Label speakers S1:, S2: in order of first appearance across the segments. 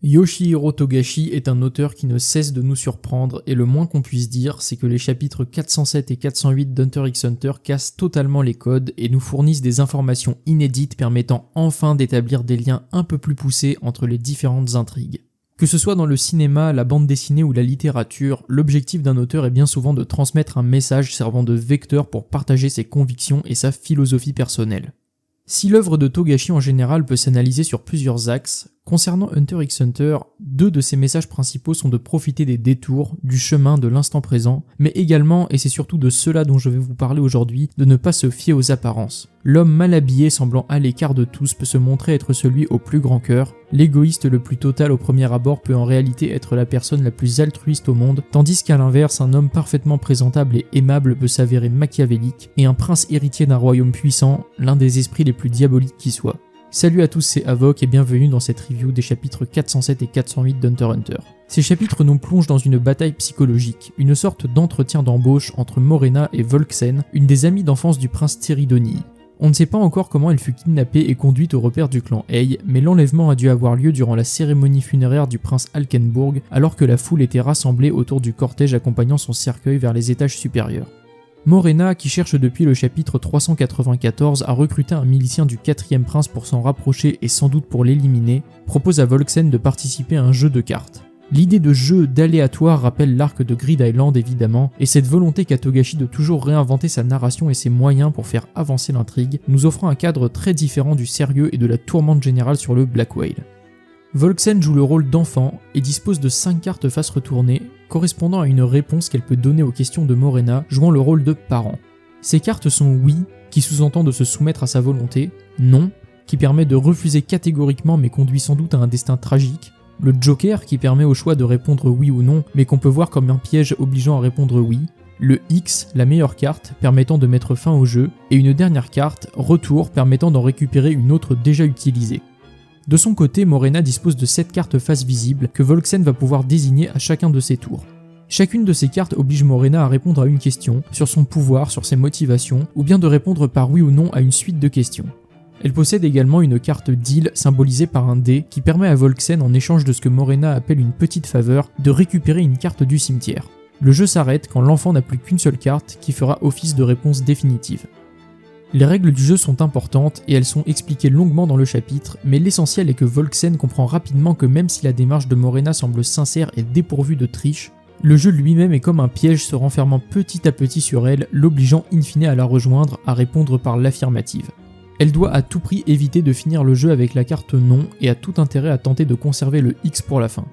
S1: Yoshihiro Togashi est un auteur qui ne cesse de nous surprendre et le moins qu'on puisse dire, c'est que les chapitres 407 et 408 d'Hunter x Hunter cassent totalement les codes et nous fournissent des informations inédites permettant enfin d'établir des liens un peu plus poussés entre les différentes intrigues. Que ce soit dans le cinéma, la bande dessinée ou la littérature, l'objectif d'un auteur est bien souvent de transmettre un message servant de vecteur pour partager ses convictions et sa philosophie personnelle. Si l'œuvre de Togashi en général peut s'analyser sur plusieurs axes, concernant Hunter x Hunter, deux de ses messages principaux sont de profiter des détours, du chemin de l'instant présent, mais également, et c'est surtout de cela dont je vais vous parler aujourd'hui, de ne pas se fier aux apparences. L'homme mal habillé semblant à l'écart de tous peut se montrer être celui au plus grand cœur, l'égoïste le plus total au premier abord peut en réalité être la personne la plus altruiste au monde, tandis qu'à l'inverse, un homme parfaitement présentable et aimable peut s'avérer machiavélique, et un prince héritier d'un royaume puissant, l'un des esprits les plus diaboliques qui soient. Salut à tous, c'est Havok et bienvenue dans cette review des chapitres 407 et 408 d'Hunter x Hunter. Ces chapitres nous plongent dans une bataille psychologique, une sorte d'entretien d'embauche entre Morena et Volksen, une des amies d'enfance du prince Théridonii. On ne sait pas encore comment elle fut kidnappée et conduite au repère du clan Ei, mais l'enlèvement a dû avoir lieu durant la cérémonie funéraire du prince Alkenburg, alors que la foule était rassemblée autour du cortège accompagnant son cercueil vers les étages supérieurs. Morena, qui cherche depuis le chapitre 394 à recruter un milicien du 4e prince pour s'en rapprocher et sans doute pour l'éliminer, propose à Volksen de participer à un jeu de cartes. L'idée de jeu d'aléatoire rappelle l'arc de Grid Island évidemment, et cette volonté qu'a Togashi de toujours réinventer sa narration et ses moyens pour faire avancer l'intrigue, nous offrant un cadre très différent du sérieux et de la tourmente générale sur le Black Whale. Volksen joue le rôle d'enfant et dispose de 5 cartes face retournée, correspondant à une réponse qu'elle peut donner aux questions de Morena, jouant le rôle de parent. Ces cartes sont oui, qui sous-entend de se soumettre à sa volonté, non, qui permet de refuser catégoriquement mais conduit sans doute à un destin tragique, le Joker qui permet au choix de répondre oui ou non mais qu'on peut voir comme un piège obligeant à répondre oui, le X, la meilleure carte, permettant de mettre fin au jeu, et une dernière carte, retour, permettant d'en récupérer une autre déjà utilisée. De son côté, Morena dispose de 7 cartes face visibles que Volksen va pouvoir désigner à chacun de ses tours. Chacune de ces cartes oblige Morena à répondre à une question, sur son pouvoir, sur ses motivations, ou bien de répondre par oui ou non à une suite de questions. Elle possède également une carte deal symbolisée par un dé qui permet à Volksen, en échange de ce que Morena appelle une petite faveur, de récupérer une carte du cimetière. Le jeu s'arrête quand l'enfant n'a plus qu'une seule carte qui fera office de réponse définitive. Les règles du jeu sont importantes et elles sont expliquées longuement dans le chapitre, mais l'essentiel est que Volksen comprend rapidement que même si la démarche de Morena semble sincère et dépourvue de triche, le jeu lui-même est comme un piège se renfermant petit à petit sur elle, l'obligeant in fine à la rejoindre, à répondre par l'affirmative. Elle doit à tout prix éviter de finir le jeu avec la carte non et a tout intérêt à tenter de conserver le X pour la fin.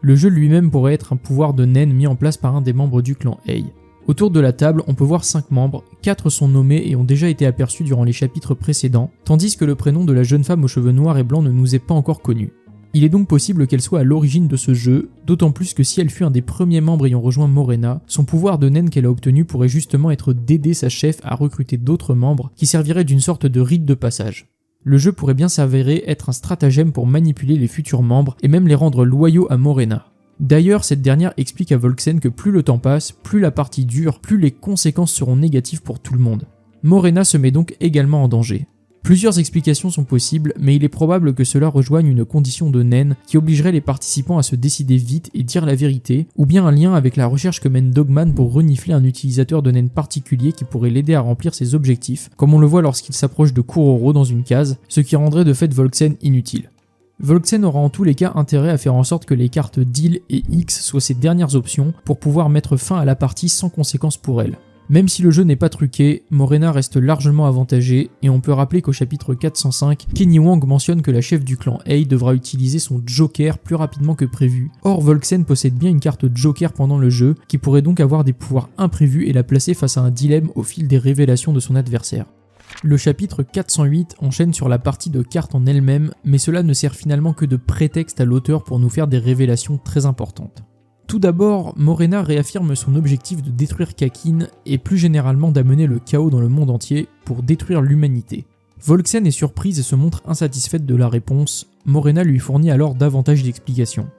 S1: Le jeu lui-même pourrait être un pouvoir de naine mis en place par un des membres du clan Ei. Autour de la table, on peut voir 5 membres, 4 sont nommés et ont déjà été aperçus durant les chapitres précédents, tandis que le prénom de la jeune femme aux cheveux noirs et blancs ne nous est pas encore connu. Il est donc possible qu'elle soit à l'origine de ce jeu, d'autant plus que si elle fut un des premiers membres ayant rejoint Morena, son pouvoir de naine qu'elle a obtenu pourrait justement être d'aider sa chef à recruter d'autres membres qui serviraient d'une sorte de rite de passage. Le jeu pourrait bien s'avérer être un stratagème pour manipuler les futurs membres et même les rendre loyaux à Morena. D'ailleurs, cette dernière explique à Volksen que plus le temps passe, plus la partie dure, plus les conséquences seront négatives pour tout le monde. Morena se met donc également en danger. Plusieurs explications sont possibles, mais il est probable que cela rejoigne une condition de naine qui obligerait les participants à se décider vite et dire la vérité, ou bien un lien avec la recherche que mène Dogman pour renifler un utilisateur de naine particulier qui pourrait l'aider à remplir ses objectifs, comme on le voit lorsqu'il s'approche de Kuroro dans une case, ce qui rendrait de fait Volksen inutile. Volksen aura en tous les cas intérêt à faire en sorte que les cartes Deal et X soient ses dernières options pour pouvoir mettre fin à la partie sans conséquence pour elle. Même si le jeu n'est pas truqué, Morena reste largement avantagée et on peut rappeler qu'au chapitre 405, Kenny Wang mentionne que la chef du clan Ei devra utiliser son Joker plus rapidement que prévu. Or Volksen possède bien une carte Joker pendant le jeu qui pourrait donc avoir des pouvoirs imprévus et la placer face à un dilemme au fil des révélations de son adversaire. Le chapitre 408 enchaîne sur la partie de cartes en elle-même, mais cela ne sert finalement que de prétexte à l'auteur pour nous faire des révélations très importantes. Tout d'abord, Morena réaffirme son objectif de détruire Kakin et plus généralement d'amener le chaos dans le monde entier pour détruire l'humanité. Volksen est surprise et se montre insatisfaite de la réponse, Morena lui fournit alors davantage d'explications.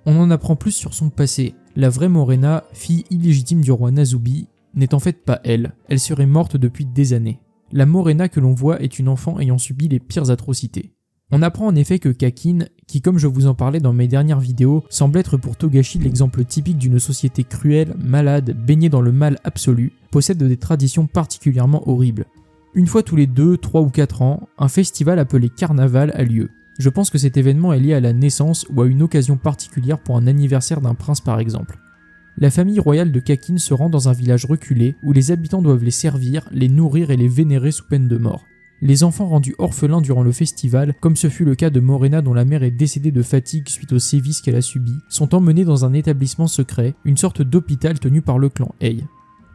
S1: On en apprend plus sur son passé. La vraie Morena, fille illégitime du roi Nazubi, n'est en fait pas elle serait morte depuis des années. La Morena que l'on voit est une enfant ayant subi les pires atrocités. On apprend en effet que Kakin, qui comme je vous en parlais dans mes dernières vidéos, semble être pour Togashi l'exemple typique d'une société cruelle, malade, baignée dans le mal absolu, possède des traditions particulièrement horribles. Une fois tous les 2, 3 ou 4 ans, un festival appelé Carnaval a lieu. Je pense que cet événement est lié à la naissance ou à une occasion particulière pour un anniversaire d'un prince par exemple. La famille royale de Kakin se rend dans un village reculé où les habitants doivent les servir, les nourrir et les vénérer sous peine de mort. Les enfants rendus orphelins durant le festival, comme ce fut le cas de Morena dont la mère est décédée de fatigue suite aux sévices qu'elle a subis, sont emmenés dans un établissement secret, une sorte d'hôpital tenu par le clan Ei.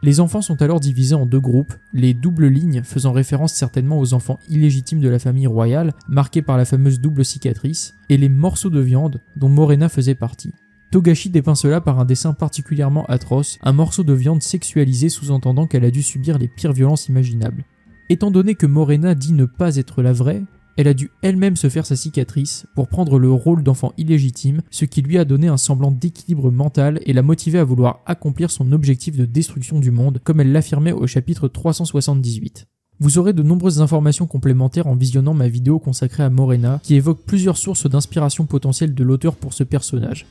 S1: Les enfants sont alors divisés en 2 groupes, les doubles lignes faisant référence certainement aux enfants illégitimes de la famille royale, marqués par la fameuse double cicatrice, et les morceaux de viande dont Morena faisait partie. Togashi dépeint cela par un dessin particulièrement atroce, un morceau de viande sexualisé sous-entendant qu'elle a dû subir les pires violences imaginables. Étant donné que Morena dit ne pas être la vraie, elle a dû elle-même se faire sa cicatrice pour prendre le rôle d'enfant illégitime, ce qui lui a donné un semblant d'équilibre mental et l'a motivée à vouloir accomplir son objectif de destruction du monde, comme elle l'affirmait au chapitre 378. Vous aurez de nombreuses informations complémentaires en visionnant ma vidéo consacrée à Morena, qui évoque plusieurs sources d'inspiration potentielle de l'auteur pour ce personnage.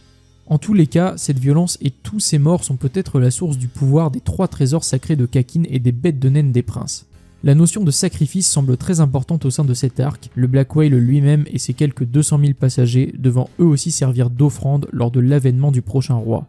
S1: En tous les cas, cette violence et tous ces morts sont peut-être la source du pouvoir des 3 trésors sacrés de Kakin et des bêtes de naine des princes. La notion de sacrifice semble très importante au sein de cet arc, le Black Whale lui-même et ses quelques 200 000 passagers devant eux aussi servir d'offrande lors de l'avènement du prochain roi.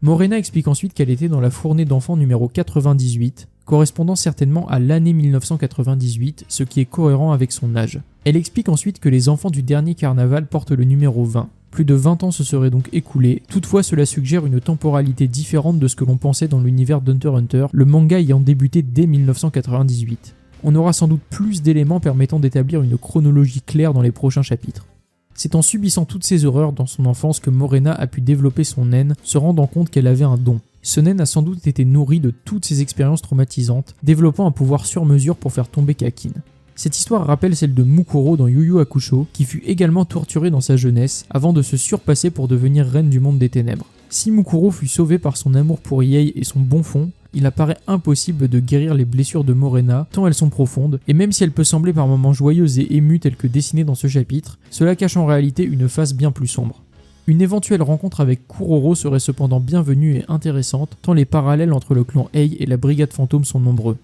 S1: Morena explique ensuite qu'elle était dans la fournée d'enfants numéro 98, correspondant certainement à l'année 1998, ce qui est cohérent avec son âge. Elle explique ensuite que les enfants du dernier carnaval portent le numéro 20. Plus de 20 ans se seraient donc écoulés, toutefois cela suggère une temporalité différente de ce que l'on pensait dans l'univers d'Hunter x Hunter, le manga ayant débuté dès 1998. On aura sans doute plus d'éléments permettant d'établir une chronologie claire dans les prochains chapitres. C'est en subissant toutes ces horreurs dans son enfance que Morena a pu développer son naine, se rendant compte qu'elle avait un don. Ce naine a sans doute été nourri de toutes ces expériences traumatisantes, développant un pouvoir sur mesure pour faire tomber Kakin. Cette histoire rappelle celle de Mukuro dans Yu Yu Hakusho, qui fut également torturée dans sa jeunesse avant de se surpasser pour devenir reine du monde des ténèbres. Si Mukuro fut sauvée par son amour pour Iei et son bon fond, il apparaît impossible de guérir les blessures de Morena, tant elles sont profondes, et même si elle peut sembler par moments joyeuse et émue telle que dessinée dans ce chapitre, cela cache en réalité une face bien plus sombre. Une éventuelle rencontre avec Kuroro serait cependant bienvenue et intéressante, tant les parallèles entre le clan Ei et la brigade fantôme sont nombreux.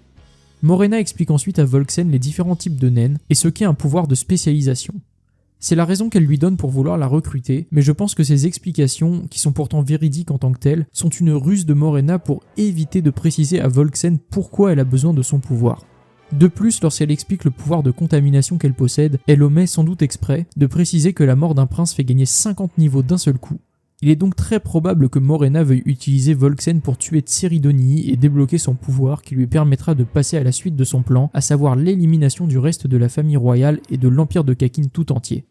S1: Morena explique ensuite à Volksen les différents types de naines et ce qu'est un pouvoir de spécialisation. C'est la raison qu'elle lui donne pour vouloir la recruter, mais je pense que ces explications, qui sont pourtant véridiques en tant que telles, sont une ruse de Morena pour éviter de préciser à Volksen pourquoi elle a besoin de son pouvoir. De plus, lorsqu'elle explique le pouvoir de contamination qu'elle possède, elle omet sans doute exprès de préciser que la mort d'un prince fait gagner 50 niveaux d'un seul coup. Il est donc très probable que Morena veuille utiliser Volksen pour tuer Tsiridonii et débloquer son pouvoir qui lui permettra de passer à la suite de son plan, à savoir l'élimination du reste de la famille royale et de l'empire de Kakin tout entier.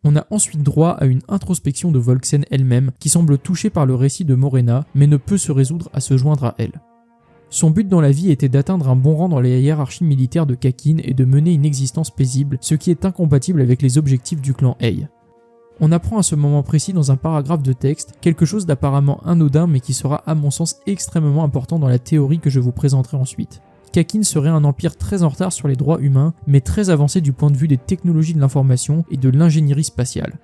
S1: On a ensuite droit à une introspection de Volksen elle-même qui semble touchée par le récit de Morena mais ne peut se résoudre à se joindre à elle. Son but dans la vie était d'atteindre un bon rang dans les hiérarchies militaires de Kakin et de mener une existence paisible, ce qui est incompatible avec les objectifs du clan Ei. On apprend à ce moment précis dans un paragraphe de texte quelque chose d'apparemment anodin mais qui sera à mon sens extrêmement important dans la théorie que je vous présenterai ensuite. Kakin serait un empire très en retard sur les droits humains mais très avancé du point de vue des technologies de l'information et de l'ingénierie spatiale.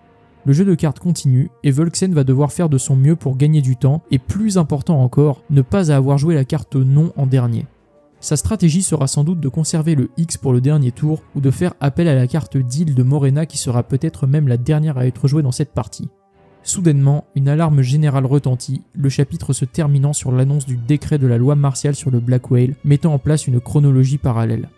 S1: Le jeu de cartes continue et Volksen va devoir faire de son mieux pour gagner du temps et plus important encore, ne pas avoir joué la carte non en dernier. Sa stratégie sera sans doute de conserver le X pour le dernier tour ou de faire appel à la carte deal de Morena qui sera peut-être même la dernière à être jouée dans cette partie. Soudainement, une alarme générale retentit, le chapitre se terminant sur l'annonce du décret de la loi martiale sur le Black Whale, mettant en place une chronologie parallèle.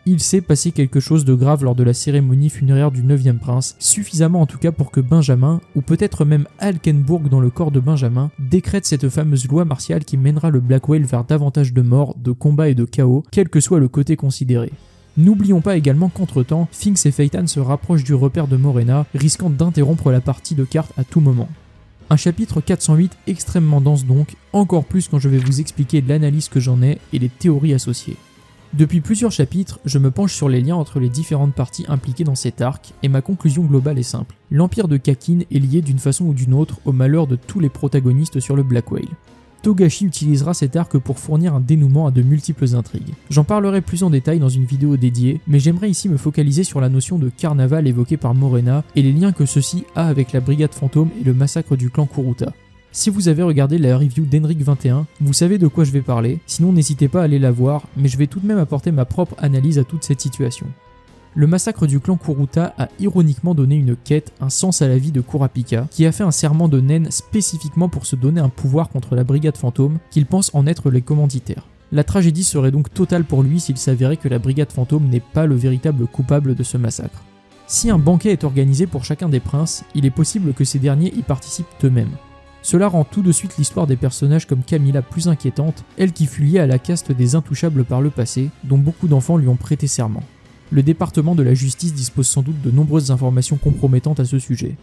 S1: Il s'est passé quelque chose de grave lors de la cérémonie funéraire du 9e prince, suffisamment en tout cas pour que Benjamin, ou peut-être même Alkenburg dans le corps de Benjamin, décrète cette fameuse loi martiale qui mènera le Black Whale vers davantage de morts, de combats et de chaos, quel que soit le côté considéré. N'oublions pas également qu'entre-temps, Finks et Phaeton se rapprochent du repère de Morena, risquant d'interrompre la partie de cartes à tout moment. Un chapitre 408 extrêmement dense donc, encore plus quand je vais vous expliquer l'analyse que j'en ai et les théories associées. Depuis plusieurs chapitres, je me penche sur les liens entre les différentes parties impliquées dans cet arc, et ma conclusion globale est simple. L'empire de Kakin est lié d'une façon ou d'une autre au malheur de tous les protagonistes sur le Black Whale. Togashi utilisera cet arc pour fournir un dénouement à de multiples intrigues. J'en parlerai plus en détail dans une vidéo dédiée, mais j'aimerais ici me focaliser sur la notion de carnaval évoquée par Morena et les liens que ceci a avec la brigade fantôme et le massacre du clan Kuruta. Si vous avez regardé la review d'Henrik21, vous savez de quoi je vais parler, sinon n'hésitez pas à aller la voir, mais je vais tout de même apporter ma propre analyse à toute cette situation. Le massacre du clan Kuruta a ironiquement donné une quête, un sens à la vie de Kurapika, qui a fait un serment de Nen spécifiquement pour se donner un pouvoir contre la brigade fantôme, qu'il pense en être les commanditaires. La tragédie serait donc totale pour lui s'il s'avérait que la brigade fantôme n'est pas le véritable coupable de ce massacre. Si un banquet est organisé pour chacun des princes, il est possible que ces derniers y participent eux-mêmes. Cela rend tout de suite l'histoire des personnages comme Camilla plus inquiétante, elle qui fut liée à la caste des intouchables par le passé, dont beaucoup d'enfants lui ont prêté serment. Le département de la justice dispose sans doute de nombreuses informations compromettantes à ce sujet.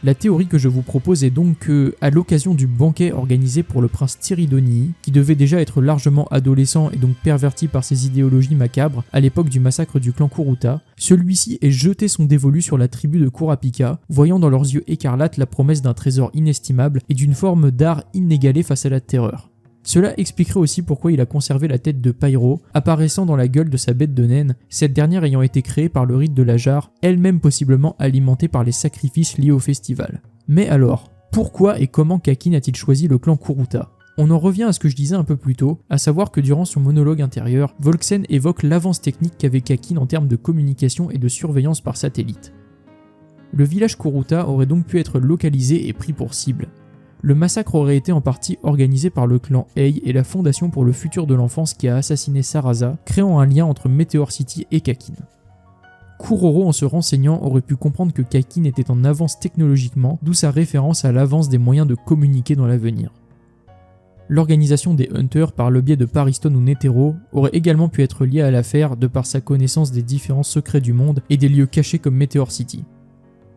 S1: La théorie que je vous propose est donc que, à l'occasion du banquet organisé pour le prince Tiridonii, qui devait déjà être largement adolescent et donc perverti par ses idéologies macabres à l'époque du massacre du clan Kuruta, celui-ci ait jeté son dévolu sur la tribu de Kurapika, voyant dans leurs yeux écarlates la promesse d'un trésor inestimable et d'une forme d'art inégalée face à la terreur. Cela expliquerait aussi pourquoi il a conservé la tête de Pyro, apparaissant dans la gueule de sa bête de naine, cette dernière ayant été créée par le rite de la jarre, elle-même possiblement alimentée par les sacrifices liés au festival. Mais alors, pourquoi et comment Kakin a-t-il choisi le clan Kuruta ? On en revient à ce que je disais un peu plus tôt, à savoir que durant son monologue intérieur, Volksen évoque l'avance technique qu'avait Kakin en termes de communication et de surveillance par satellite. Le village Kuruta aurait donc pu être localisé et pris pour cible. Le massacre aurait été en partie organisé par le clan Ei et la Fondation pour le futur de l'enfance qui a assassiné Sarasa, créant un lien entre Meteor City et Kakin. Kuroro, en se renseignant, aurait pu comprendre que Kakin était en avance technologiquement, d'où sa référence à l'avance des moyens de communiquer dans l'avenir. L'organisation des Hunters par le biais de Pariston ou Netero aurait également pu être liée à l'affaire de par sa connaissance des différents secrets du monde et des lieux cachés comme Meteor City.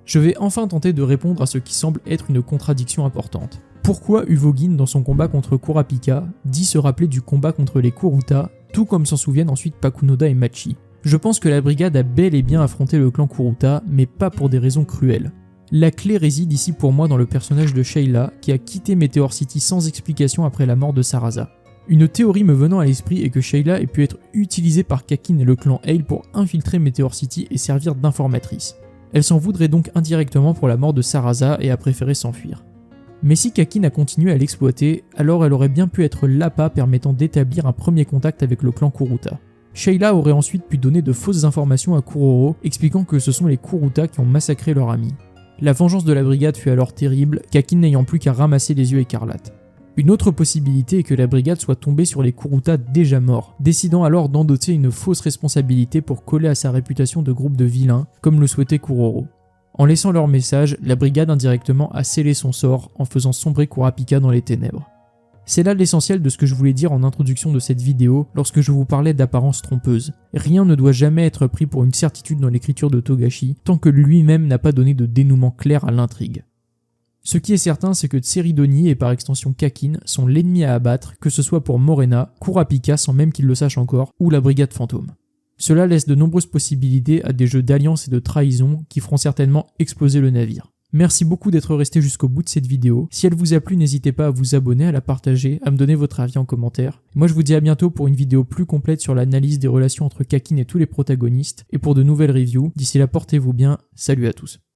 S1: Je vais enfin tenter de répondre à ce qui semble être une contradiction importante. Pourquoi Uvogin, dans son combat contre Kurapika, dit se rappeler du combat contre les Kuruta, tout comme s'en souviennent ensuite Pakunoda et Machi? Je pense que la brigade a bel et bien affronté le clan Kuruta, mais pas pour des raisons cruelles. La clé réside ici pour moi dans le personnage de Sheila, qui a quitté Meteor City sans explication après la mort de Sarasa. Une théorie me venant à l'esprit est que Sheila ait pu être utilisée par Kakin et le clan Hale pour infiltrer Meteor City et servir d'informatrice. Elle s'en voudrait donc indirectement pour la mort de Sarasa et a préféré s'enfuir. Mais si Kakin a continué à l'exploiter, alors elle aurait bien pu être l'appât permettant d'établir un premier contact avec le clan Kuruta. Sheila aurait ensuite pu donner de fausses informations à Kuroro, expliquant que ce sont les Kuruta qui ont massacré leur ami. La vengeance de la brigade fut alors terrible, Kakin n'ayant plus qu'à ramasser les yeux écarlates. Une autre possibilité est que la brigade soit tombée sur les Kuruta déjà morts, décidant alors d'endosser une fausse responsabilité pour coller à sa réputation de groupe de vilains, comme le souhaitait Kuroro. En laissant leur message, la brigade indirectement a scellé son sort en faisant sombrer Kurapika dans les ténèbres. C'est là l'essentiel de ce que je voulais dire en introduction de cette vidéo lorsque je vous parlais d'apparence trompeuse. Rien ne doit jamais être pris pour une certitude dans l'écriture de Togashi tant que lui-même n'a pas donné de dénouement clair à l'intrigue. Ce qui est certain, c'est que Tseridoni et par extension Kakin sont l'ennemi à abattre, que ce soit pour Morena, Kurapika sans même qu'il le sache encore, ou la brigade fantôme. Cela laisse de nombreuses possibilités à des jeux d'alliance et de trahison qui feront certainement exploser le navire. Merci beaucoup d'être resté jusqu'au bout de cette vidéo. Si elle vous a plu, n'hésitez pas à vous abonner, à la partager, à me donner votre avis en commentaire. Moi je vous dis à bientôt pour une vidéo plus complète sur l'analyse des relations entre Kakin et tous les protagonistes, et pour de nouvelles reviews. D'ici là, portez-vous bien, salut à tous.